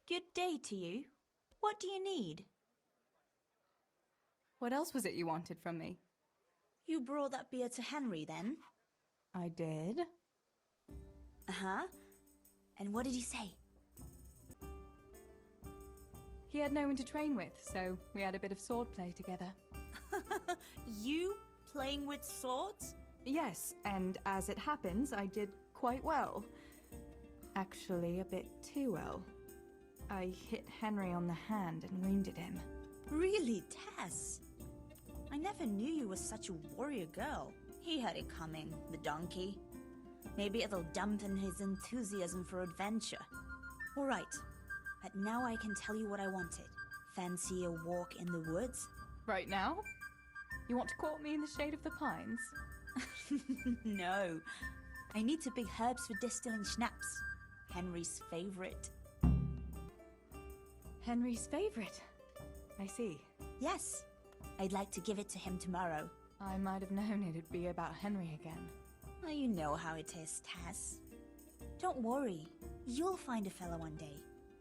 Good day to you. What do you need? What else was it you wanted from me? You brought that beer to Henry then? I did. Uh-huh. And what did he say? He had no one to train with, so we had a bit of swordplay together. You playing with swords? Yes, and as it happens, I did quite well. Actually, a bit too well. I hit Henry on the hand and wounded him. Really, Tess? I never knew you were such a warrior girl. He had it coming, the donkey. Maybe it'll dampen his enthusiasm for adventure. All right, but now I can tell you what I wanted. Fancy a walk in the woods? Right now? You want to court me in the shade of the pines? No. I need to pick herbs for distilling schnapps. Henry's favorite. Henry's favorite? I see. Yes. I'd like to give it to him tomorrow. I might have known it'd be about Henry again. Well, you know how it is, Tess. Don't worry. You'll find a fella one day.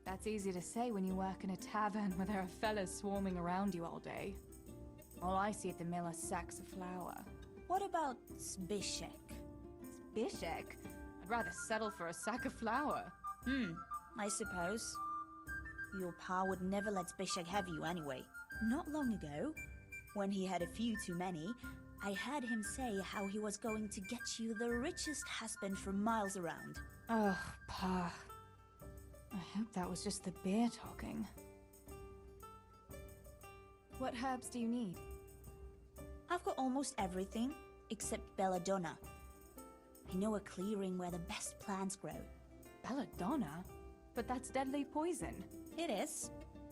That's easy to say when you work in a tavern where there are fellas swarming around you all day. All I see at the mill are sacks of flour. What about Zbyszek? Zbyszek? I'd rather settle for a sack of flour. I suppose. Your pa would never let Zbyszek have you anyway. Not long ago, when he had a few too many, I heard him say how he was going to get you the richest husband for miles around. Oh, Pa. I hope that was just the beer talking. What herbs do you need? I've got almost everything, except belladonna. I know a clearing where the best plants grow. Belladonna? But that's deadly poison. It is,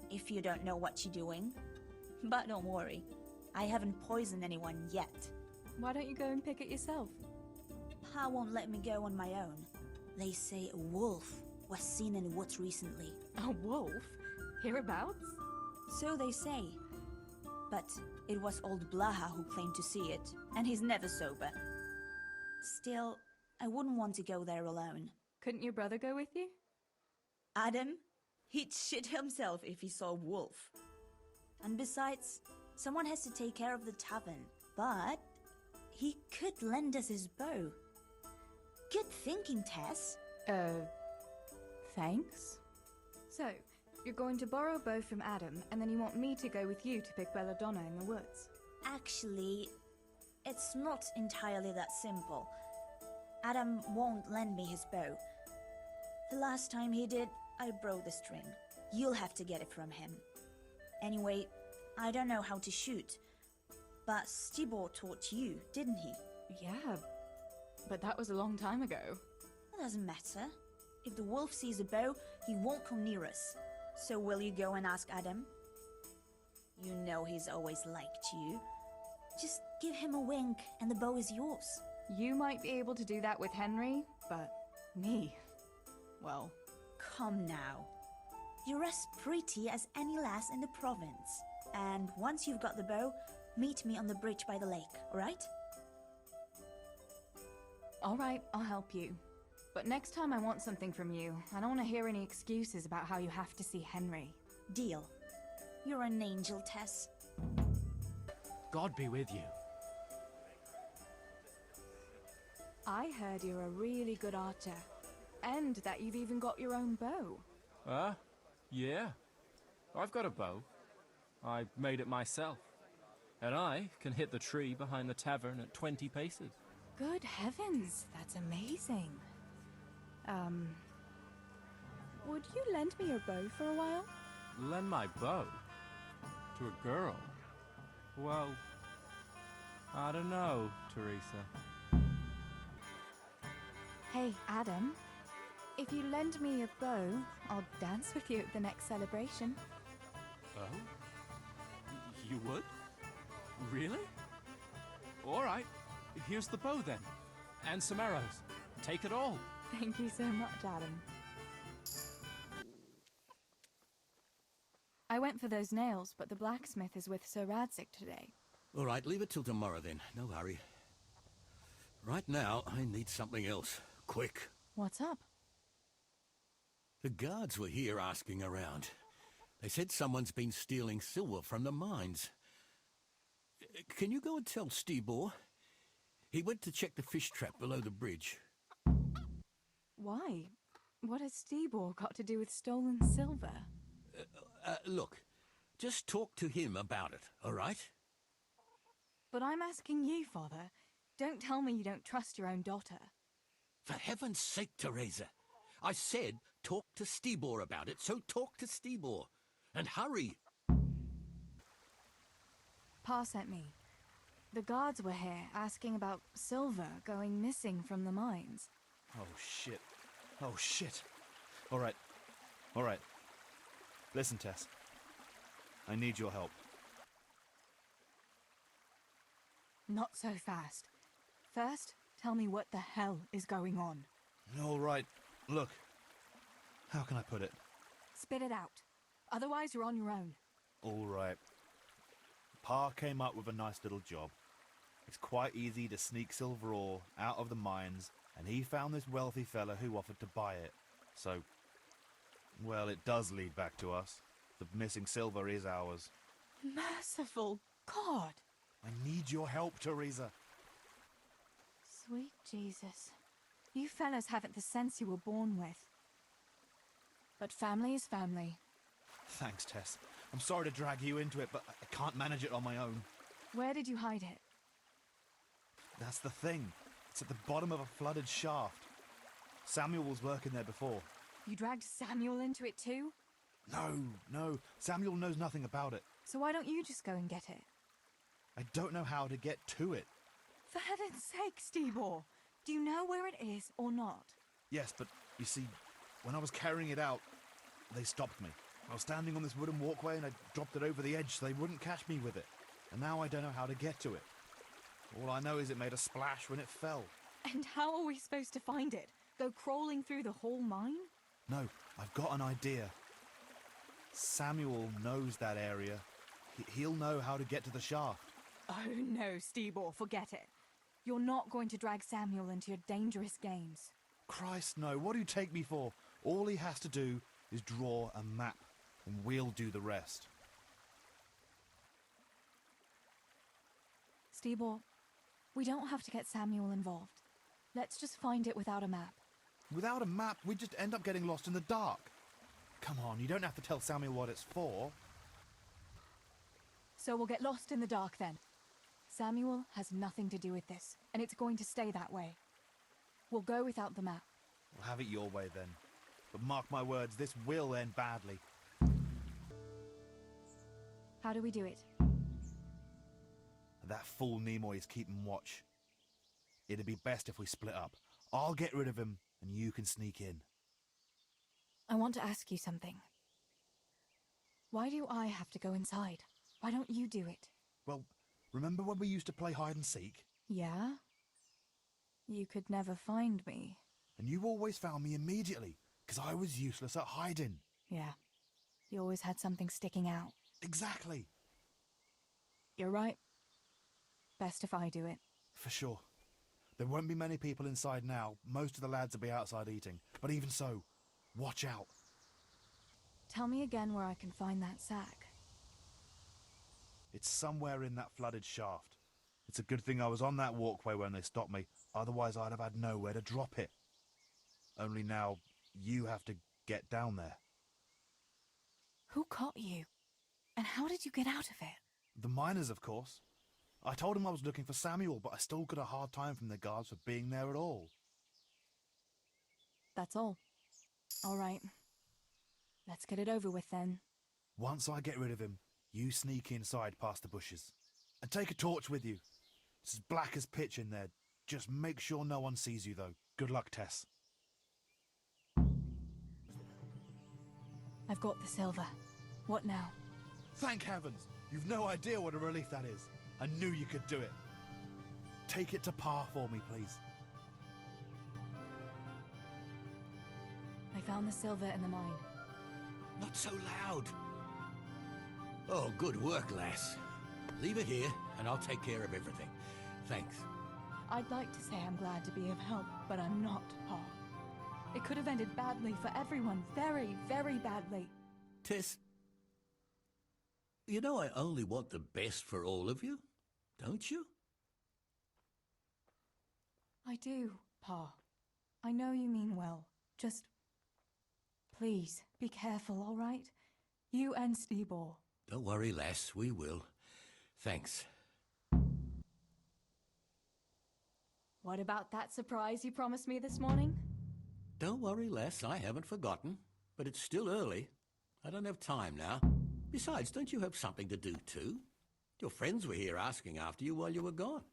if you don't know what you're doing. But don't worry, I haven't poisoned anyone yet. Why don't you go and pick it yourself? Pa won't let me go on my own. They say a wolf was seen in the woods recently. A wolf? Hereabouts? So they say. But it was old Blaha who claimed to see it, and he's never sober. Still, I wouldn't want to go there alone. Couldn't your brother go with you? Adam? He'd shit himself if he saw a wolf. And besides, someone has to take care of the tavern. But he could lend us his bow. Good thinking, Tess. Thanks? So, you're going to borrow a bow from Adam, and then you want me to go with you to pick belladonna in the woods? Actually, it's not entirely that simple. Adam won't lend me his bow. The last time he did, I broke the string. You'll have to get it from him. Anyway, I don't know how to shoot. But Stibor taught you, didn't he? Yeah, but that was a long time ago. It doesn't matter. If the wolf sees a bow, he won't come near us. So will you go and ask Adam? You know he's always liked you. Just give him a wink and the bow is yours. You might be able to do that with Henry, but me, well... Come now. You're as pretty as any lass in the province. And once you've got the bow, meet me on the bridge by the lake, alright? Alright, I'll help you. But next time I want something from you, I don't want to hear any excuses about how you have to see Henry. Deal. You're an angel, Tess. God be with you. I heard you're a really good archer. And that you've even got your own bow. Yeah. I've got a bow. I made it myself. And I can hit the tree behind the tavern at 20 paces. Good heavens, that's amazing. Would you lend me your bow for a while? Lend my bow? To a girl? Well, I don't know, Teresa. Hey, Adam. If you lend me your bow, I'll dance with you at the next celebration. Oh? You would? Really? Alright, here's the bow then. And some arrows. Take it all. Thank you so much, Adam. I went for those nails, but the blacksmith is with Sir Radzik today. Alright, leave it till tomorrow then. No hurry. Right now, I need something else. Quick. What's up? The guards were here asking around. They said someone's been stealing silver from the mines. Can you go and tell Stibor? He went to check the fish trap below the bridge. Why? What has Stibor got to do with stolen silver? Look, just talk to him about it, all right? But I'm asking you, Father. Don't tell me you don't trust your own daughter. For heaven's sake, Teresa. I said talk to Stibor about it, so talk to Stibor. And hurry! Pa sent me. The guards were here asking about silver going missing from the mines. Oh, shit. Oh, shit. All right. All right. Listen, Tess. I need your help. Not so fast. First, tell me what the hell is going on. All right. Look. How can I put it? Spit it out. Otherwise, you're on your own. All right. Pa came up with a nice little job. It's quite easy to sneak silver ore out of the mines, and he found this wealthy fella who offered to buy it. So, well, it does lead back to us. The missing silver is ours. Merciful God! I need your help, Teresa. Sweet Jesus. You fellas haven't the sense you were born with. But family is family. Thanks, Tess. I'm sorry to drag you into it, but I can't manage it on my own. Where did you hide it? That's the thing. It's at the bottom of a flooded shaft. Samuel was working there before. You dragged Samuel into it too? No. Samuel knows nothing about it. So why don't you just go and get it? I don't know how to get to it. For heaven's sake, Stibor! Do you know where it is or not? Yes, but you see, when I was carrying it out, they stopped me. I was standing on this wooden walkway and I dropped it over the edge so they wouldn't catch me with it. And now I don't know how to get to it. All I know is it made a splash when it fell. And how are we supposed to find it? Go crawling through the whole mine? No, I've got an idea. Samuel knows that area. He'll know how to get to the shaft. Oh no, Stibor, forget it. You're not going to drag Samuel into your dangerous games. Christ, no. What do you take me for? All he has to do is draw a map, and we'll do the rest. Stibor, we don't have to get Samuel involved. Let's just find it without a map. Without a map, we'd just end up getting lost in the dark. Come on, you don't have to tell Samuel what it's for. So we'll get lost in the dark then. Samuel has nothing to do with this, and it's going to stay that way. We'll go without the map. We'll have it your way then. But mark my words, this will end badly. How do we do it? That fool Nimoy is keeping watch. It'd be best if we split up. I'll get rid of him, and you can sneak in. I want to ask you something. Why do I have to go inside? Why don't you do it? Well, remember when we used to play hide and seek? Yeah? You could never find me. And you always found me immediately, because I was useless at hiding. Yeah. You always had something sticking out. Exactly. You're right. Best if I do it. For sure. There won't be many people inside now. Most of the lads will be outside eating. But even so, watch out. Tell me again where I can find that sack. It's somewhere in that flooded shaft. It's a good thing I was on that walkway when they stopped me. Otherwise, I'd have had nowhere to drop it. Only now, you have to get down there. Who caught you? And how did you get out of it? The miners, of course. I told them I was looking for Samuel, but I still got a hard time from the guards for being there at all. That's all. All right. Let's get it over with then. Once I get rid of him, you sneak inside past the bushes. And take a torch with you. It's as black as pitch in there. Just make sure no one sees you, though. Good luck, Tess. I've got the silver. What now? Thank heavens! You've no idea what a relief that is. I knew you could do it. Take it to Pa for me, please. I found the silver in the mine. Not so loud. Oh, good work, lass. Leave it here, and I'll take care of everything. Thanks. I'd like to say I'm glad to be of help, but I'm not, Pa. It could have ended badly for everyone. Very, very badly. Tess, you know I only want the best for all of you, don't you? I do, Pa. I know you mean well. Just... please, be careful, all right? You and Stibor. Don't worry, lass, we will. Thanks. What about that surprise you promised me this morning? Don't worry, lass, I haven't forgotten. But it's still early. I don't have time now. Besides, don't you have something to do too? Your friends were here asking after you while you were gone.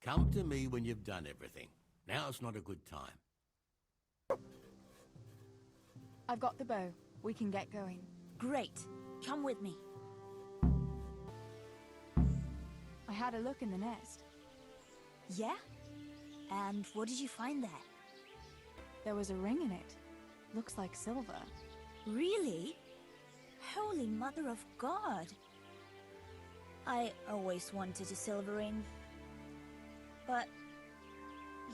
Come to me when you've done everything. Now's not a good time. I've got the bow. We can get going. Great. Come with me. I had a look in the nest. Yeah? And what did you find there? There was a ring in it. Looks like silver. Really? Holy Mother of God! I always wanted a silver ring. But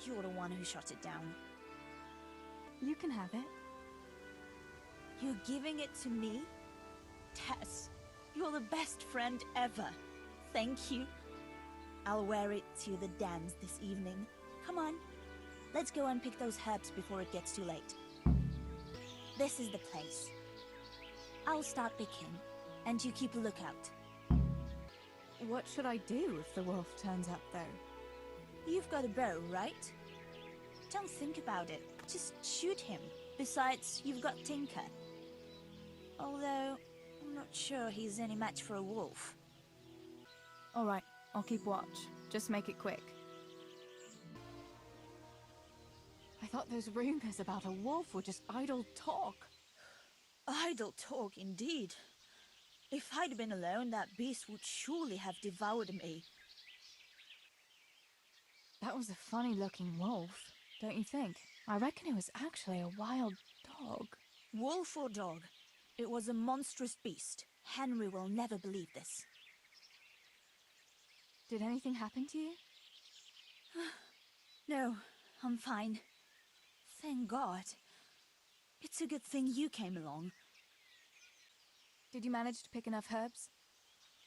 you're the one who shot it down. You can have it. You're giving it to me? Tess, you're the best friend ever. Thank you. I'll wear it to the dance this evening. Come on, let's go and pick those herbs before it gets too late. This is the place. I'll start picking, and you keep a lookout. What should I do if the wolf turns up, though? You've got a bow, right? Don't think about it. Just shoot him. Besides, you've got Tinker. Although, I'm not sure he's any match for a wolf. All right, I'll keep watch. Just make it quick. I thought those rumors about a wolf were just idle talk. Idle talk, indeed. If I'd been alone, that beast would surely have devoured me. That was a funny-looking wolf, don't you think? I reckon it was actually a wild dog. Wolf or dog, it was a monstrous beast. Henry will never believe this. Did anything happen to you? No, I'm fine. Thank God. It's a good thing you came along. Did you manage to pick enough herbs?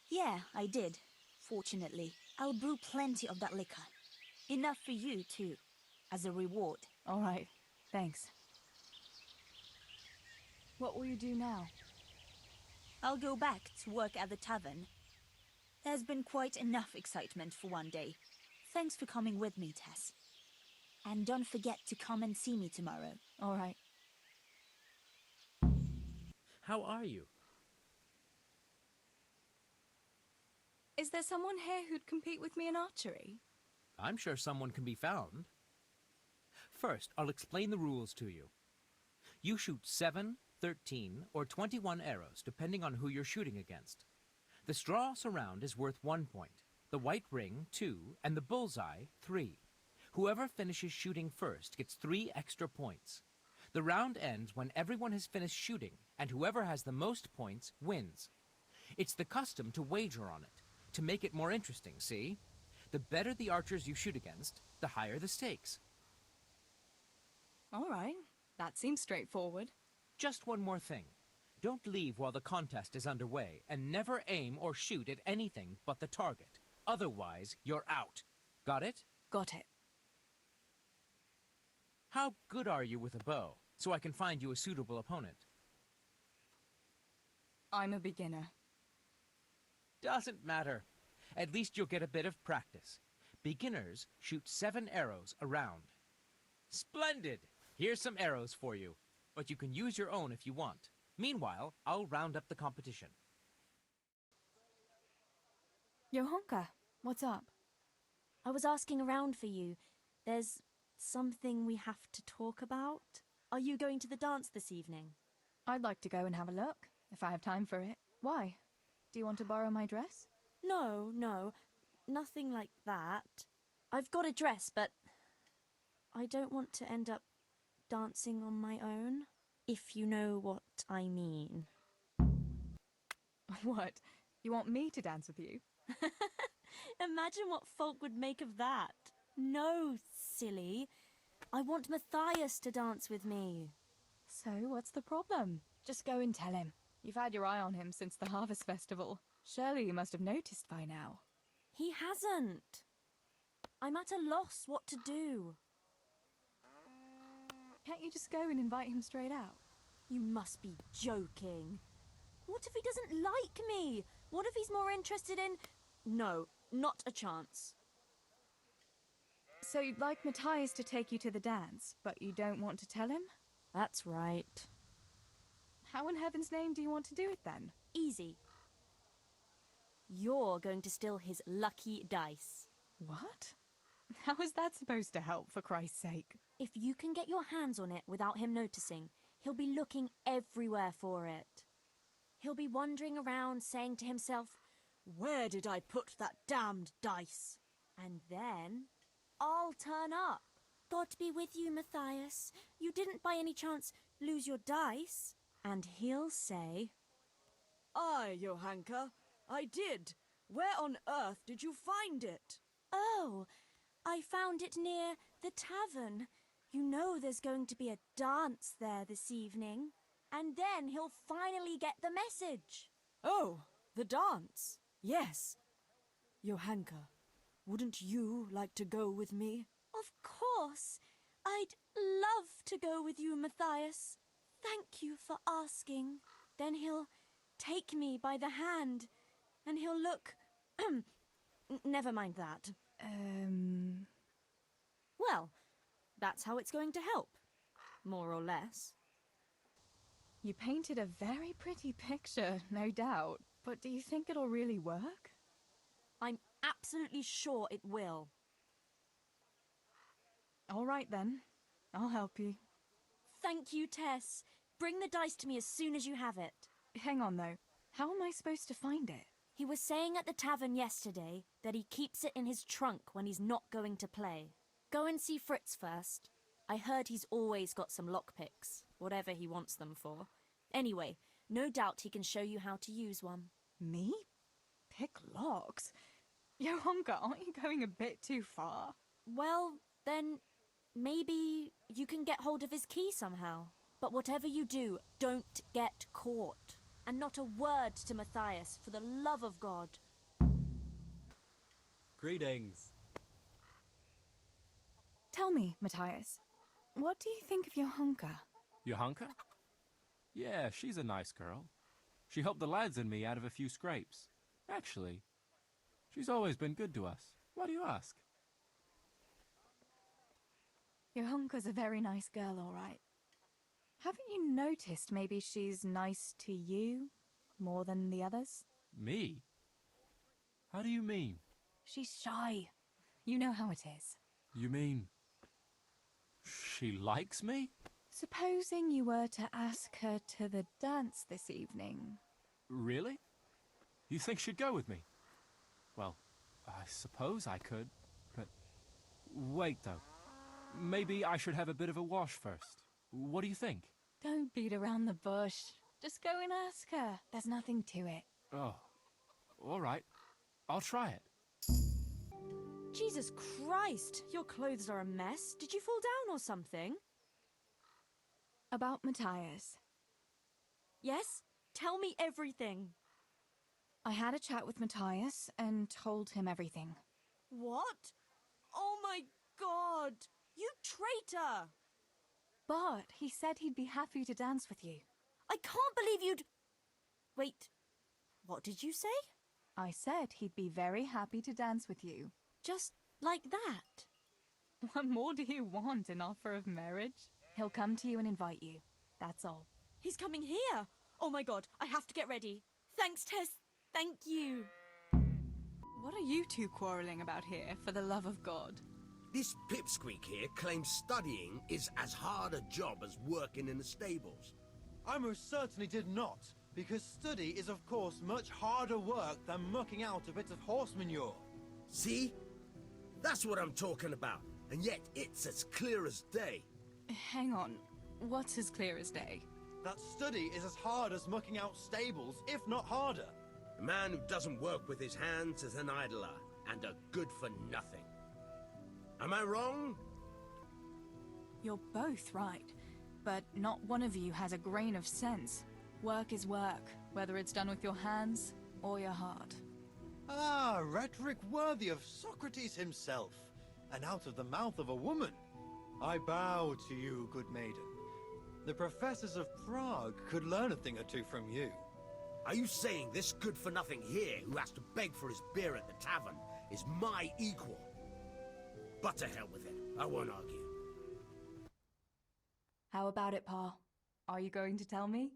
Yeah, I did. Fortunately, I'll brew plenty of that liquor. Enough for you, too, as a reward. All right, thanks. What will you do now? I'll go back to work at the tavern. There's been quite enough excitement for one day. Thanks for coming with me, Tess. And don't forget to come and see me tomorrow. All right. How are you? Is there someone here who'd compete with me in archery? I'm sure someone can be found. First, I'll explain the rules to you. You shoot 7, 13, or 21 arrows, depending on who you're shooting against. The straw surround is worth 1 point, the white ring 2, and the bullseye 3. Whoever finishes shooting first gets 3 extra points. The round ends when everyone has finished shooting, and whoever has the most points wins. It's the custom to wager on it, to make it more interesting, see? The better the archers you shoot against, the higher the stakes. All right, that seems straightforward. Just one more thing. Don't leave while the contest is underway, and never aim or shoot at anything but the target. Otherwise, you're out. Got it? Got it. How good are you with a bow, so I can find you a suitable opponent? I'm a beginner. Doesn't matter. At least you'll get a bit of practice. Beginners shoot 7 arrows a round. Splendid! Here's some arrows for you, but you can use your own if you want. Meanwhile, I'll round up the competition. Johanka, what's up? I was asking around for you. There's something we have to talk about. Are you going to the dance this evening? I'd like to go and have a look, if I have time for it. Why? Do you want to borrow my dress? No, nothing like that. I've got a dress, but I don't want to end up dancing on my own, if you know what I mean. What? You want me to dance with you? Imagine what folk would make of that. No, silly. I want Matthias to dance with me. So, what's the problem? Just go and tell him. You've had your eye on him since the Harvest Festival. Surely you must have noticed by now. He hasn't. I'm at a loss what to do. Can't you just go and invite him straight out? You must be joking. What if he doesn't like me? What if he's more interested in... No, not a chance. So you'd like Matthias to take you to the dance, but you don't want to tell him? That's right. How in heaven's name do you want to do it then? Easy. You're going to steal his lucky dice. What? How is that supposed to help, for Christ's sake? If you can get your hands on it without him noticing, he'll be looking everywhere for it. He'll be wandering around saying to himself, "Where did I put that damned dice?" And then I'll turn up. God be with you, Matthias. You didn't by any chance lose your dice? And he'll say, Aye, Johanka, I did. Where on earth did you find it? "Oh, I found it near the tavern. You know there's going to be a dance there this evening." And then he'll finally get the message. Oh, the dance. Yes. Johanka, wouldn't you like to go with me? Of course. I'd love to go with you, Matthias. Thank you for asking. Then he'll take me by the hand, and he'll look... Never mind that. Well, that's how it's going to help. More or less. You painted a very pretty picture, no doubt. But do you think it'll really work? I'm absolutely sure it will. All right then. I'll help you. Thank you, Tess. Bring the dice to me as soon as you have it. Hang on though. How am I supposed to find it? He was saying at the tavern yesterday that he keeps it in his trunk when he's not going to play. Go and see Fritz first. I heard he's always got some lockpicks, whatever he wants them for. Anyway, no doubt he can show you how to use one. Me? Pick locks? Johanka, aren't you going a bit too far? Well, then maybe you can get hold of his key somehow. But whatever you do, don't get caught. And not a word to Matthias, for the love of God. Greetings. Tell me, Matthias, what do you think of Johanka? Johanka? Yeah, she's a nice girl. She helped the lads and me out of a few scrapes. Actually, she's always been good to us. Why do you ask? Johanka's a very nice girl, all right. Haven't you noticed maybe she's nice to you more than the others? Me? How do you mean? She's shy. You know how it is. You mean... she likes me? Supposing you were to ask her to the dance this evening. Really? You think she'd go with me? Well, I suppose I could, but... Wait, though. Maybe I should have a bit of a wash first. What do you think? Don't beat around the bush. Just go and ask her. There's nothing to it. Oh, all right. I'll try it. Jesus Christ, your clothes are a mess. Did you fall down or something? About Matthias. Yes? Tell me everything. I had a chat with Matthias and told him everything. What? Oh my God! You traitor! But he said he'd be happy to dance with you. I can't believe you'd... Wait, what did you say? I said he'd be very happy to dance with you. Just like that? What more do you want, an offer of marriage? He'll come to you and invite you. That's all. He's coming here! Oh my God, I have to get ready. Thanks, Tess. Thank you. What are you two quarrelling about here, for the love of God? This pipsqueak here claims studying is as hard a job as working in the stables. I most certainly did not, because study is of course much harder work than mucking out a bit of horse manure. See? That's what I'm talking about, and yet it's as clear as day. Hang on. What's as clear as day? That study is as hard as mucking out stables, if not harder. A man who doesn't work with his hands is an idler, and a good for nothing. Am I wrong? You're both right, but not one of you has a grain of sense. Work is work, whether it's done with your hands or your heart. Ah, rhetoric worthy of Socrates himself, and out of the mouth of a woman. I bow to you, good maiden. The professors of Prague could learn a thing or two from you. Are you saying this good-for-nothing here, who has to beg for his beer at the tavern, is my equal? But to hell with it. I won't argue. How about it, Pa? Are you going to tell me?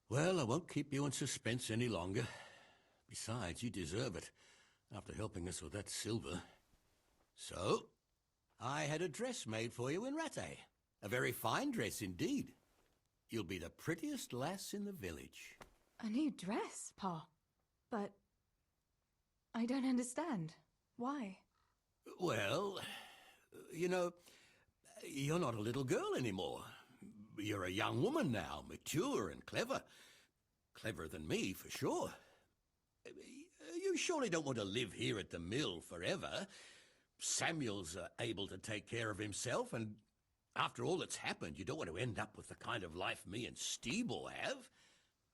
Well, I won't keep you in suspense any longer. Besides, you deserve it, after helping us with that silver. So, I had a dress made for you in Rattay. A very fine dress indeed. You'll be the prettiest lass in the village. A new dress, Pa. But I don't understand. Why? Well, you know, you're not a little girl anymore. You're a young woman now, mature and clever. Cleverer than me, for sure. You surely don't want to live here at the mill forever. Samuel's able to take care of himself, and after all that's happened, you don't want to end up with the kind of life me and Steebor have.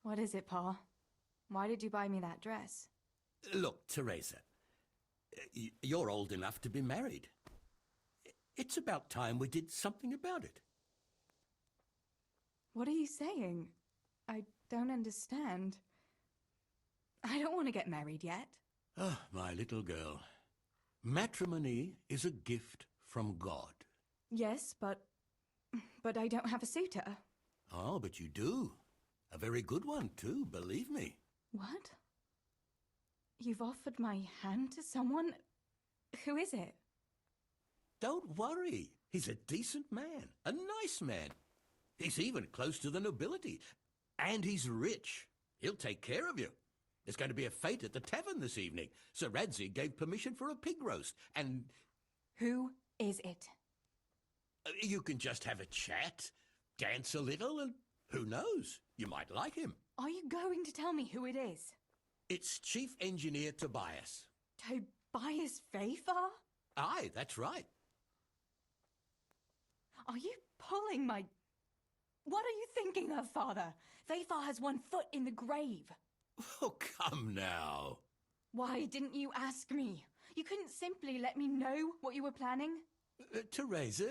What is it, Pa? Why did you buy me that dress? Look, Teresa, you're old enough to be married. It's about time we did something about it. What are you saying? I don't understand. I don't want to get married yet. Oh, my little girl. Matrimony is a gift from God. Yes, but I don't have a suitor. Oh, but you do. A very good one, too, believe me. What? You've offered my hand to someone? Who is it? Don't worry. He's a decent man, a nice man. He's even close to the nobility. And he's rich. He'll take care of you. There's going to be a fete at the tavern this evening. Sir Radzi gave permission for a pig roast, and... Who is it? You can just have a chat, dance a little, and who knows? You might like him. Are you going to tell me who it is? It's Chief Engineer Tobias. Tobias Fafar? Aye, that's right. Are you pulling my... What are you thinking of, Father? Fafar has one foot in the grave. Oh, come now. Why didn't you ask me? You couldn't simply let me know what you were planning? Teresa,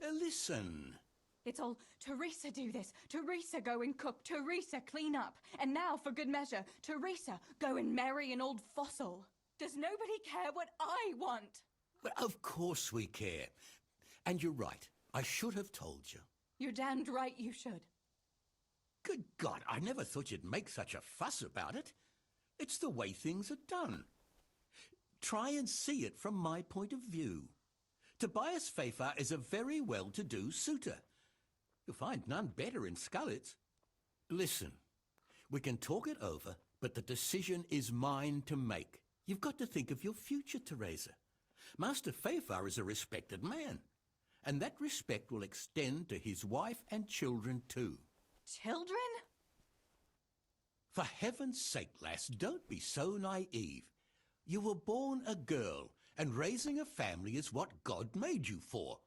listen. It's all, Teresa do this, Teresa go and cook, Teresa clean up, and now, for good measure, Teresa go and marry an old fossil. Does nobody care what I want? Well, of course we care. And you're right. I should have told you. You're damned right you should. Good God, I never thought you'd make such a fuss about it. It's the way things are done. Try and see it from my point of view. Tobias Fafar is a very well-to-do suitor. You'll find none better in Scullets. Listen, we can talk it over, but the decision is mine to make. You've got to think of your future, Teresa. Master Fafar is a respected man, and that respect will extend to his wife and children too. Children? For heaven's sake, lass, don't be so naive. You were born a girl, and raising a family is what God made you for.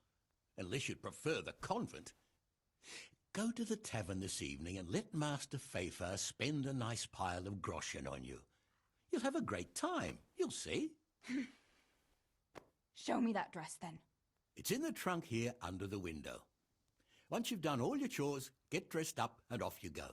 Unless you'd prefer the convent. Go to the tavern this evening and let Master Fafar spend a nice pile of groschen on you. You'll have a great time, you'll see. Show me that dress, then. It's in the trunk here under the window. Once you've done all your chores, get dressed up and off you go.